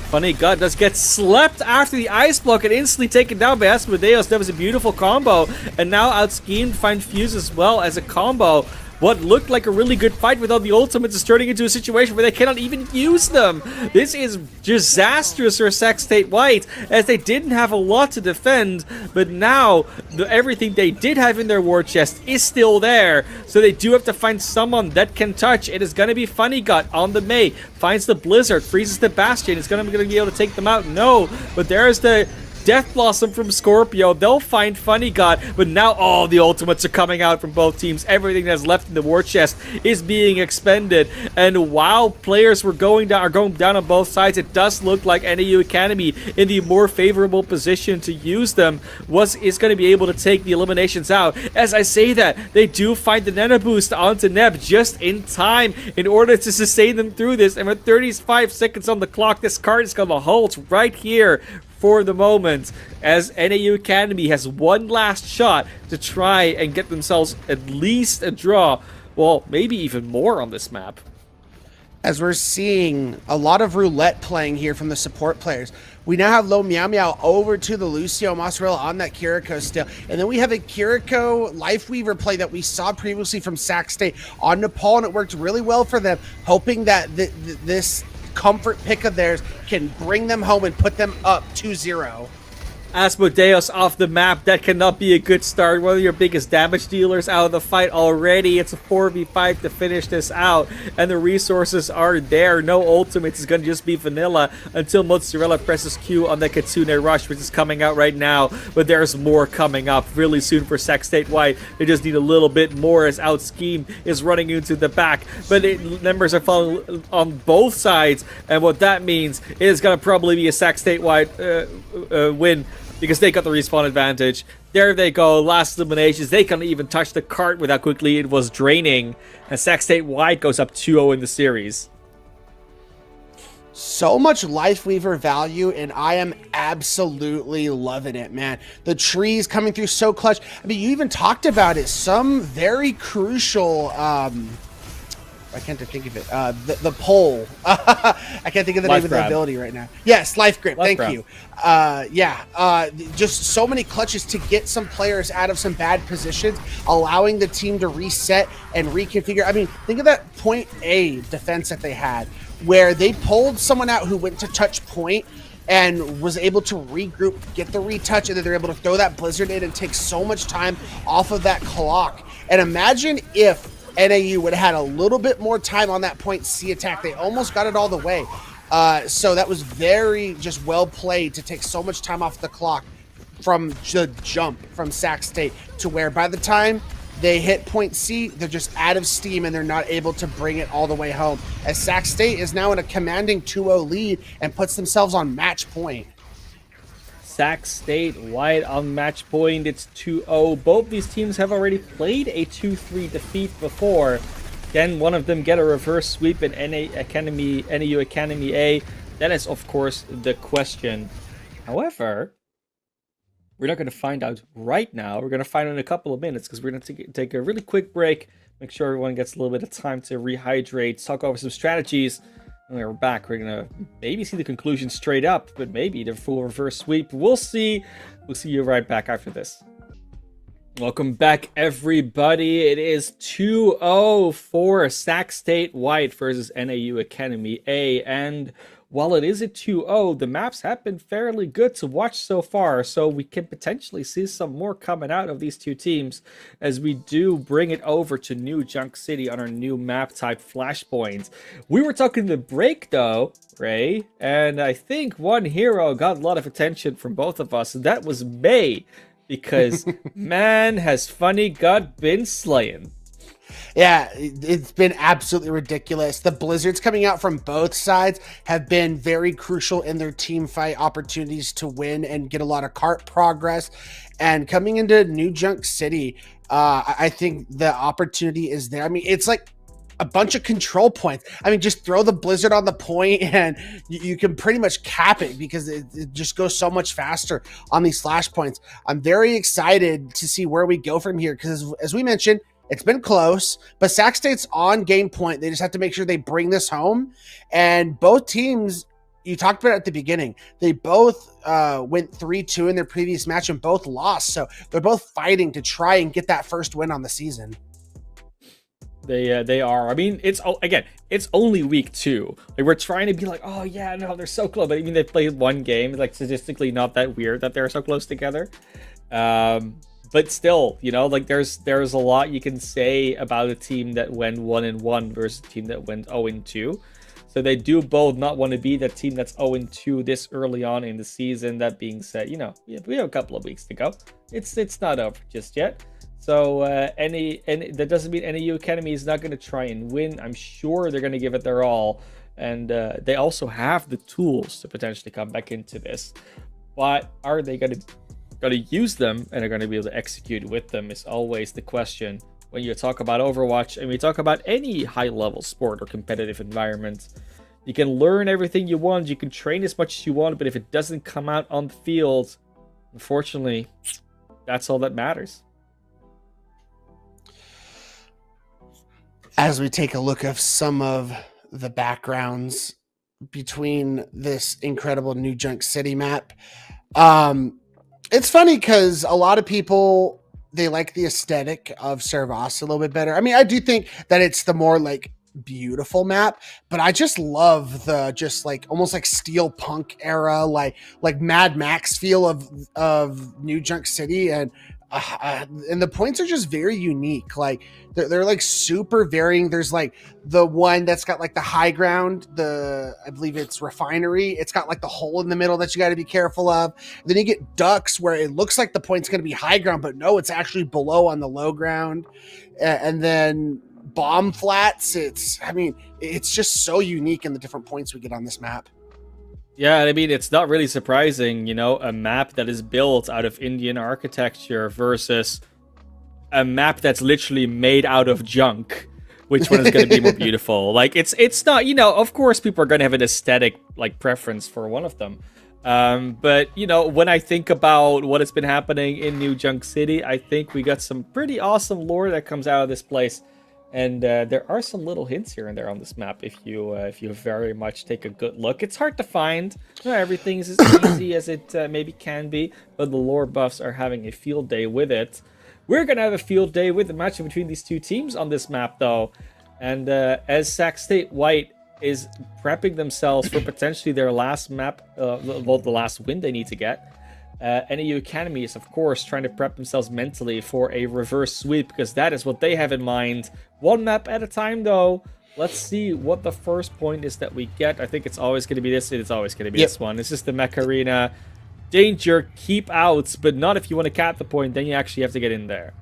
Funny God does get slept after the ice block and instantly taken down by Asmodeus. That was a beautiful combo. And now out-schemed, find Fuse as well as a combo. What looked like a really good fight with all the ultimates is turning into a situation where they cannot even use them. This is disastrous for Sac State White, as they didn't have a lot to defend, but now everything they did have in their war chest is still there. So they do have to find someone that can touch. It is going to be Funny Gut on the Mei. Finds the Blizzard, freezes the Bastion. Is going to be able to take them out? No, but there's the Death Blossom from Scorpio. They'll find Funny God, but now all the ultimates are coming out from both teams. Everything that's left in the war chest is being expended. And while players are going down on both sides, it does look like NAU Academy in the more favorable position to use them is going to be able to take the eliminations out. As I say that, they do find the Nana boost onto Neb just in time in order to sustain them through this. And with 35 seconds on the clock, this card is going to halt right here for the moment, as NAU Academy has one last shot to try and get themselves at least a draw. Well, maybe even more on this map. As we're seeing a lot of roulette playing here from the support players. We now have Low Meow Meow over to the Lucio Mozzarella on that Kiriko still. And then we have a Kiriko Lifeweaver play that we saw previously from Sac State on Nepal, and it worked really well for them, hoping that this comfort pick of theirs can bring them home and put them up 2-0. Asmodeus off the map. That cannot be a good start. One of your biggest damage dealers out of the fight already. It's a 4v5 to finish this out, and the resources are there. No ultimates. Is going to just be vanilla until Mozzarella presses Q on the Kitsune Rush, which is coming out right now, but there's more coming up really soon for Sac State White. They just need a little bit more as Out Scheme is running into the back, but numbers are falling on both sides, and what that means is going to probably be a Sac State White win, because they got the respawn advantage. There they go, last eliminations. They couldn't even touch the cart with how quickly it was draining. And Sac State White goes up 2-0 in the series. So much Lifeweaver value, and I am absolutely loving it, man. The trees coming through so clutch. I mean, you even talked about it. Some very crucial... I can't think of it. The pole. I can't think of the name of the ability right now. Yes, Life Grip. Thank you. Just so many clutches to get some players out of some bad positions, allowing the team to reset and reconfigure. I mean, think of that point A defense that they had, where they pulled someone out who went to touch point and was able to regroup, get the retouch, and then they're able to throw that Blizzard in and take so much time off of that clock. And imagine if NAU would have had a little bit more time on that point C attack. They almost got it all the way. So that was very just well played to take so much time off the clock from the jump from Sac State, to where by the time they hit point C, they're just out of steam and they're not able to bring it all the way home. As Sac State is now in a commanding 2-0 lead and puts themselves on match point. Sac State White on match point. It's 2-0. Both these teams have already played a 2-3 defeat before. Can one of them get a reverse sweep in NAU Academy A? That is, of course, the question. However, we're not going to find out right now. We're going to find out in a couple of minutes, because we're going to take a really quick break, make sure everyone gets a little bit of time to rehydrate, talk over some strategies. And when we're back, we're going to maybe see the conclusion straight up, but maybe the full reverse sweep. We'll see. We'll see you right back after this. Welcome back, everybody. It is 2-0 for Sac State White versus NAU Academy A. And while it is a 2-0, the maps have been fairly good to watch so far, so we can potentially see some more coming out of these two teams as we do bring it over to New Junk City on our new map type Flashpoint. We were talking the break though, Ray, and I think one hero got a lot of attention from both of us, and that was Mei, because man has Funny God been slaying. Yeah, it's been absolutely ridiculous. The blizzards coming out from both sides have been very crucial in their team fight opportunities to win and get a lot of cart progress. And coming into New Junk City, I think the opportunity is there. I mean, it's like a bunch of control points. I mean, just throw the blizzard on the point and you can pretty much cap it because it just goes so much faster on these flash points. I'm very excited to see where we go from here because as we mentioned, it's been close, but Sac State's on game point. They just have to make sure they bring this home. And both teams, you talked about it at the beginning, they both went 3-2 in their previous match and both lost. So they're both fighting to try and get that first win on the season. They are. I mean, it's only week 2. Like, we're trying to be like, oh yeah, no, they're so close. But I mean, they played one game. Like, statistically, not that weird that they're so close together. But still, you know, like there's a lot you can say about a team that went 1-1 versus a team that went 0-2. So they do both not want to be that team that's 0-2 this early on in the season. That being said, you know, we have a couple of weeks to go. It's not over just yet. So that doesn't mean NAU Academy is not going to try and win. I'm sure they're going to give it their all, and they also have the tools to potentially come back into this. But are they going to use them and are going to be able to execute with them is always the question when you talk about Overwatch and we talk about any high-level sport or competitive environment. You can learn everything you want, you can train as much as you want, but if it doesn't come out on the field, unfortunately, that's all that matters. As we take a look at some of the backgrounds between this incredible New Junk City map, it's funny because a lot of people, they like the aesthetic of Servas a little bit better. I mean, I do think that it's the more like beautiful map, but I just love the just like almost like steampunk era, like Mad Max feel of New Junk City, and the points are just very unique. Like they're like super varying. There's like the one that's got like the high ground, I believe it's Refinery. It's got like the hole in the middle that you got to be careful of. Then you get Ducks where it looks like the point's going to be high ground, but no, it's actually below on the low ground. And then Bomb Flats. It's just so unique in the different points we get on this map. Yeah, I mean, it's not really surprising, you know, a map that is built out of Indian architecture versus a map that's literally made out of junk. Which one is going to be more beautiful? Like, it's not, you know, of course people are going to have an aesthetic, like, preference for one of them. But, you know, when I think about what has been happening in New Junk City, I think we got some pretty awesome lore that comes out of this place. And there are some little hints here and there on this map if you very much take a good look. It's hard to find. Not everything is as easy as it maybe can be, but the lore buffs are having a field day with it. We're going to have a field day with the matchup between these two teams on this map, though. And as Sac State White is prepping themselves for potentially their last map, the last win they need to get, NAU Academy is, of course, trying to prep themselves mentally for a reverse sweep, because that is what they have in mind. One map at a time, though. Let's see what the first point is that we get. I think it's always going to be this. It's always going to be this one. This is the Mech Arena. Danger, keep outs, but not if you want to cap the point. Then you actually have to get in there.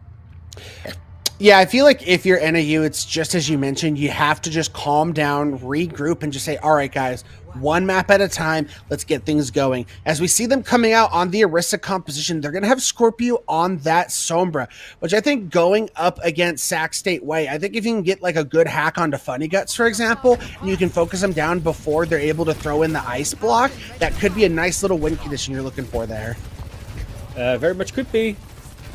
Yeah, I feel like if you're NAU, it's just as you mentioned, you have to just calm down, regroup, and just say, all right, guys, one map at a time, let's get things going. As we see them coming out on the Orisa composition, they're going to have Scorpio on that Sombra, which I think going up against Sac State White, I think if you can get like a good hack onto Funny Guts, for example, and you can focus them down before they're able to throw in the ice block, that could be a nice little win condition you're looking for there. Very much could be,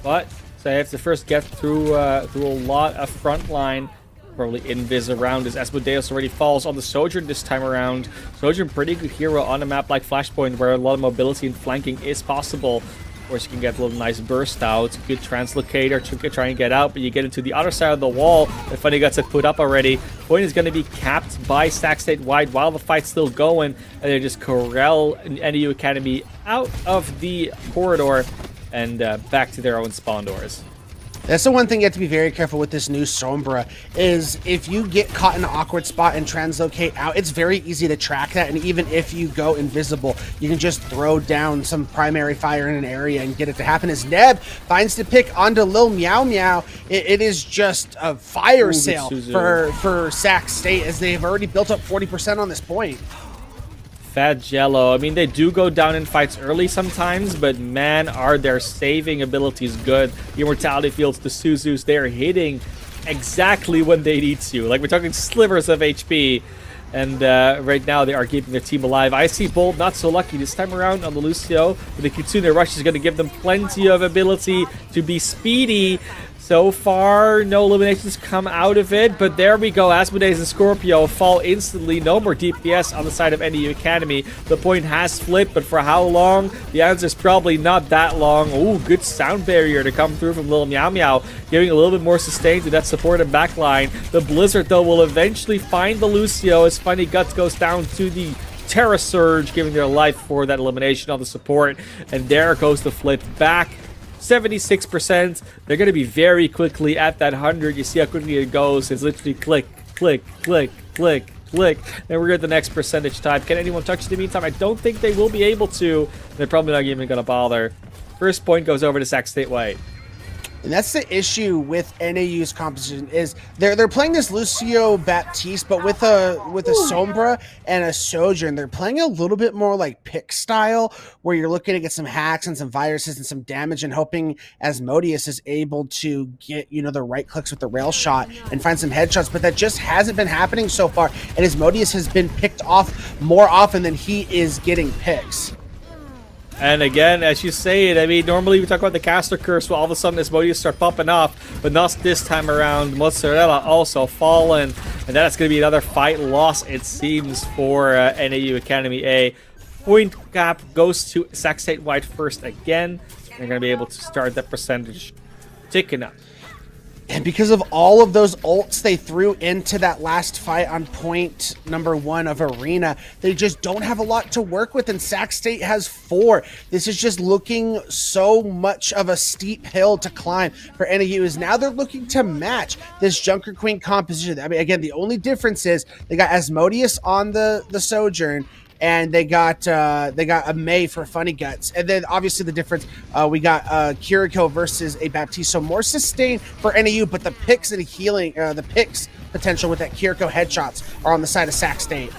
but... So I have to first get through a lot of front line. Probably invis around as Asmodeus already falls on the Sojourn this time around. Sojourn, pretty good hero on a map like Flashpoint where a lot of mobility and flanking is possible. Of course, you can get a little nice burst out, good translocator to try and get out, but you get into the other side of the wall that Funny Guts had put up already. Point is going to be capped by Sac State Wide while the fight's still going, and they just corral NAU Academy out of the corridor and back to their own spawn doors. That's the one thing you have to be very careful with this new Sombra is if you get caught in an awkward spot and translocate out, it's very easy to track that. And even if you go invisible, you can just throw down some primary fire in an area and get it to happen. As Neb finds the pick onto Lil Meow Meow, it is just a fire sale for Sac State as they've already built up 40% on this point. Fat Jello. I mean, they do go down in fights early sometimes, but man, are their saving abilities good. The Immortality Fields, the Suzus, they are hitting exactly when they need to. Like, we're talking slivers of HP. And right now, they are keeping their team alive. I see Bold not so lucky this time around on the Lucio. But the Kitsune Rush is going to give them plenty of ability to be speedy. So far, no eliminations come out of it, but there we go. Asmodeus and Scorpio fall instantly. No more DPS on the side of NAU Academy. The point has flipped, but for how long? The answer is probably not that long. Ooh, good sound barrier to come through from Lil Meow Meow, giving a little bit more sustain to that supportive backline. The Blizzard, though, will eventually find the Lucio as Funny Guts goes down to the Terra Surge, giving their life for that elimination on the support. And there goes the flip back. 76%. They're going to be very quickly at that 100. You see how quickly it goes. It's literally click, click, click, click, click. Then we're at the next percentage type. Can anyone touch it in the meantime? I don't think they will be able to. They're probably not even going to bother. First point goes over to Sac State White. And that's the issue with NAU's composition is they're playing this Lucio Baptiste, but with a Sombra and a Sojourn, they're playing a little bit more like pick style, where you're looking to get some hacks and some viruses and some damage, and hoping Asmodeus is able to get the right clicks with the rail shot and find some headshots. But that just hasn't been happening so far, and Asmodeus has been picked off more often than he is getting picks. And again, as you say it, I mean, normally we talk about the caster curse, well, all of a sudden Asmodeus start popping off, but not this time around. Mozzarella also fallen, and that's going to be another fight loss, it seems, for NAU Academy A. Point cap goes to Sac State White first again. They're going to be able to start that percentage ticking up. And because of all of those ults they threw into that last fight on point number 1 of Arena, they just don't have a lot to work with, and Sac State has 4. This is just looking so much of a steep hill to climb for NAU, as now they're looking to match this Junker Queen composition. I mean, again, the only difference is they got Asmodeus on the Sojourn, and they got a May for Funny Guts. And then obviously the difference, we got Kiriko versus a Baptiste. So more sustain for NAU, but the picks and healing, the picks potential with that Kiriko headshots are on the side of Sac State.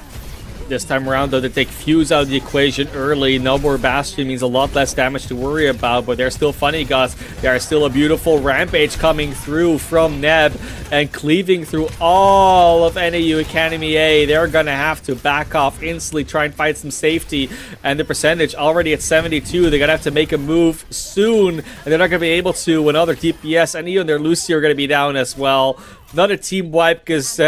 This time around, though, they take Fuse out of the equation early. No more Bastion means a lot less damage to worry about, but they're still Funny Guts. There is still a beautiful Rampage coming through from Neb and cleaving through all of NAU Academy A. They're going to have to back off instantly, try and find some safety, and the percentage already at 72. They're going to have to make a move soon, and they're not going to be able to when other DPS and even their Lucio are going to be down as well. Not a team wipe because...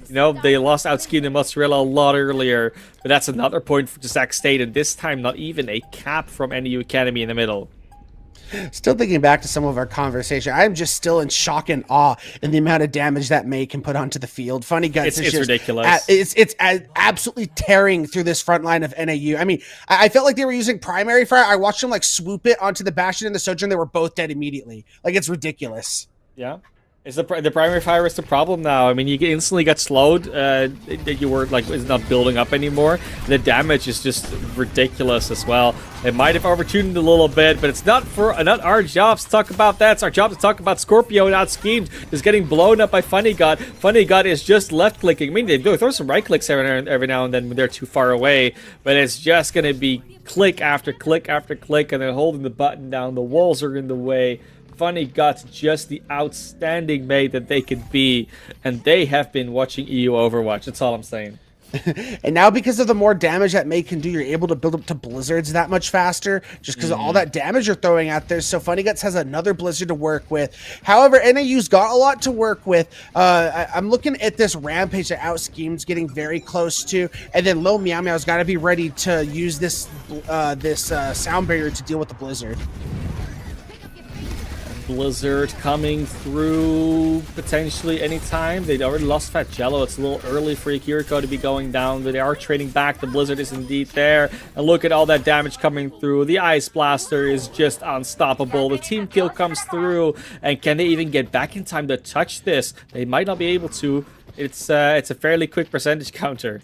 they lost Outskinned and Mozzarella a lot earlier, but that's another point for Sac State, and this time not even a cap from NAU Academy in the middle. Still thinking back to some of our conversation, I'm just still in shock and awe in the amount of damage that May can put onto the field. Funny Guts is just ridiculous. It's absolutely tearing through this front line of NAU. I mean, I felt like they were using primary fire. I watched them like swoop it onto the Bastion and the Sojourn. They were both dead immediately. Like, it's ridiculous. Yeah. It's the primary fire is the problem now. I mean, you instantly got slowed. You were like, it's not building up anymore. The damage is just ridiculous as well. It might have overtuned a little bit, but it's not our job to talk about that. It's our job to talk about Scorpio and Outschemed just getting blown up by Funny Gut. Funny Gut is just left clicking. I mean, they do throw some right clicks every now and then when they're too far away, but it's just gonna be click after click after click, and then holding the button down. The walls are in the way. Funny Guts, just the outstanding mate that they could be, and they have been watching EU Overwatch. That's all I'm saying. And now because of the more damage that May can do, you're able to build up to blizzards that much faster, just because of all that damage you're throwing out there. So Funny Guts has another blizzard to work with. However, NAU's got a lot to work with. I'm looking at this Rampage that Outschemed's getting very close to, and then Lil Meow Meow's got to be ready to use this sound barrier to deal with the blizzard. Blizzard coming through potentially anytime. They'd already lost Fat Jello. It's a little early for Akiriko to be going down, but they are trading back. The Blizzard is indeed there. And look at all that damage coming through. The Ice Blaster is just unstoppable. The team kill comes through. And can they even get back in time to touch this? They might not be able to. It's a fairly quick percentage counter.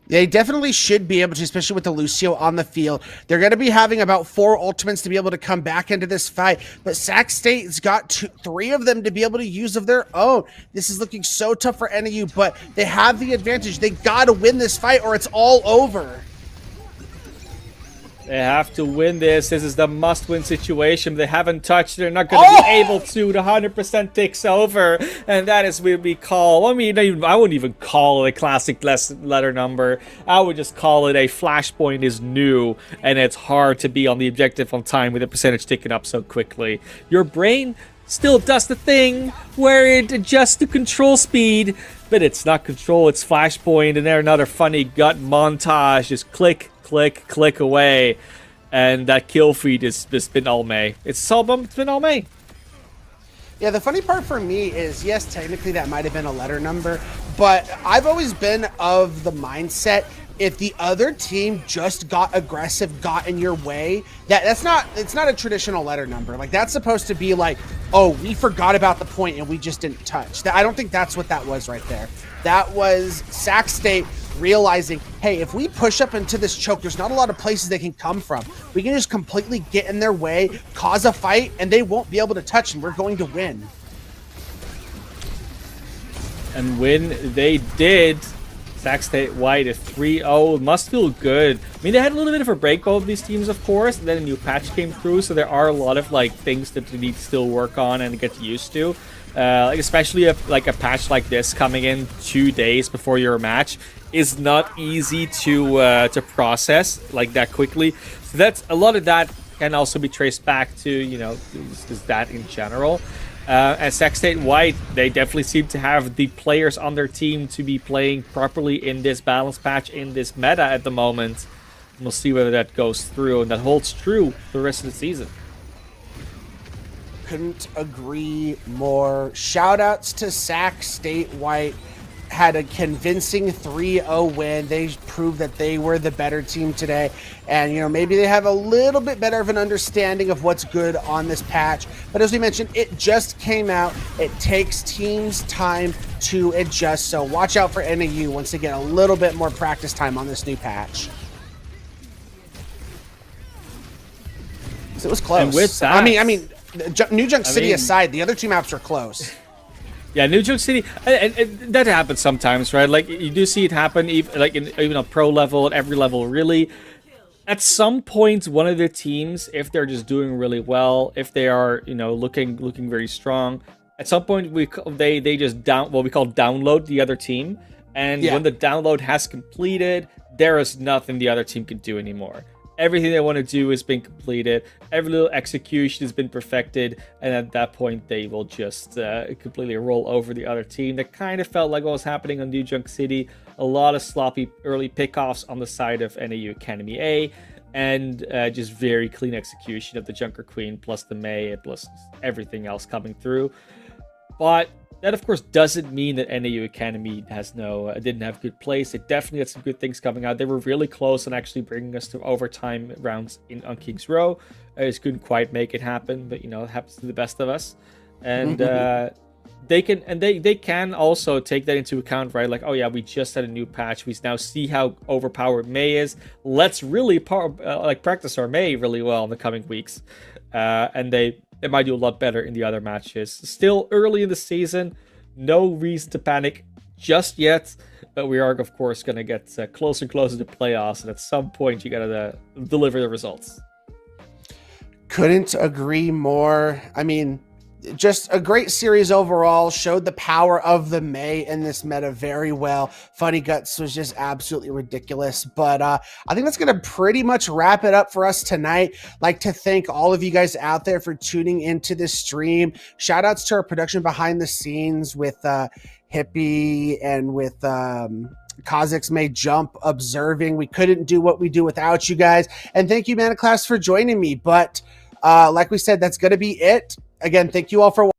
They definitely should be able to, especially with the Lucio on the field. They're going to be having about 4 ultimates to be able to come back into this fight. But Sac State's got 3 of them to be able to use of their own. This is looking so tough for NAU, but they have the advantage. They got to win this fight or it's all over. They have to win this. This is the must-win situation. They haven't touched. They're not going to be able to. The 100% takes over, and that is what we call. I mean, I wouldn't even call it a classic letter number. I would just call it a flashpoint is new, and it's hard to be on the objective on time with the percentage ticking up so quickly. Your brain still does the thing where it adjusts to control speed, but it's not control. It's flashpoint, and there another funny gut montage. Just click. Click away, and that kill feed has just been all May. It's been all May. Yeah, the funny part for me is, yes, technically that might have been a letter number, but I've always been of the mindset if the other team just got aggressive, got in your way, it's not a traditional letter number. Like, that's supposed to be like, oh, we forgot about the point and we just didn't touch. I don't think that's what that was right there. That was Sac State realizing, hey, if we push up into this choke, there's not a lot of places they can come from. We can just completely get in their way, cause a fight, and they won't be able to touch, and we're going to win. And when they did, Sac State White is 3-0. Must feel good. I mean, they had a little bit of a break, both of these teams, of course, and then a new patch came through, so there are a lot of like things that they need to still work on and get used to. Like especially if like a patch like this coming in 2 days before your match is not easy to process like that quickly. So that's a lot of that can also be traced back to, you know, just that in general. At Sac State White, they definitely seem to have the players on their team to be playing properly in this balance patch, in this meta at the moment. And we'll see whether that goes through and that holds true for the rest of the season. Couldn't agree more. Shoutouts to Sac State White. Had a convincing 3-0 win. They proved that they were the better team today. And, you know, maybe they have a little bit better of an understanding of what's good on this patch. But as we mentioned, it just came out. It takes teams time to adjust. So watch out for NAU once they get a little bit more practice time on this new patch. So it was close. And with that, I mean, New Junk City aside, the other two maps are close. Yeah, New Junk City, and that happens sometimes, right? Like, you do see it happen, even on pro level, at every level, really. At some point, one of the teams, if they're just doing really well, if they are, you know, looking very strong, at some point, they just what we call download the other team. And when the download has completed, there is nothing the other team can do anymore. Everything they want to do has been completed. Every little execution has been perfected. And at that point, they will just completely roll over the other team. That kind of felt like what was happening on New Junk City. A lot of sloppy early pickoffs on the side of NAU Academy A. And just very clean execution of the Junker Queen, plus the Mei, plus everything else coming through. But that, of course, doesn't mean that NAU Academy didn't have good plays. It definitely had some good things coming out. They were really close on actually bringing us to overtime rounds on King's Row. I just couldn't quite make it happen, but, you know, it happens to the best of us. And they can also take that into account, right? Like, oh yeah, we just had a new patch. We now see how overpowered Mei is. Let's really practice our Mei really well in the coming weeks. And they might do a lot better in the other matches. Still early in the season, no reason to panic just yet, but we are, of course, going to get closer and closer to playoffs, and at some point, you got to deliver the results. Couldn't agree more. I mean, just a great series overall. Showed the power of the Mei in this meta very well. Funny Guts was just absolutely ridiculous. But I think that's going to pretty much wrap it up for us tonight. Like to thank all of you guys out there for tuning into this stream. Shout outs to our production behind the scenes with Hippie and with Kazakh's May Jump observing. We couldn't do what we do without you guys. And thank you, ManofClass, for joining me. But like we said, that's going to be it. again, thank you all for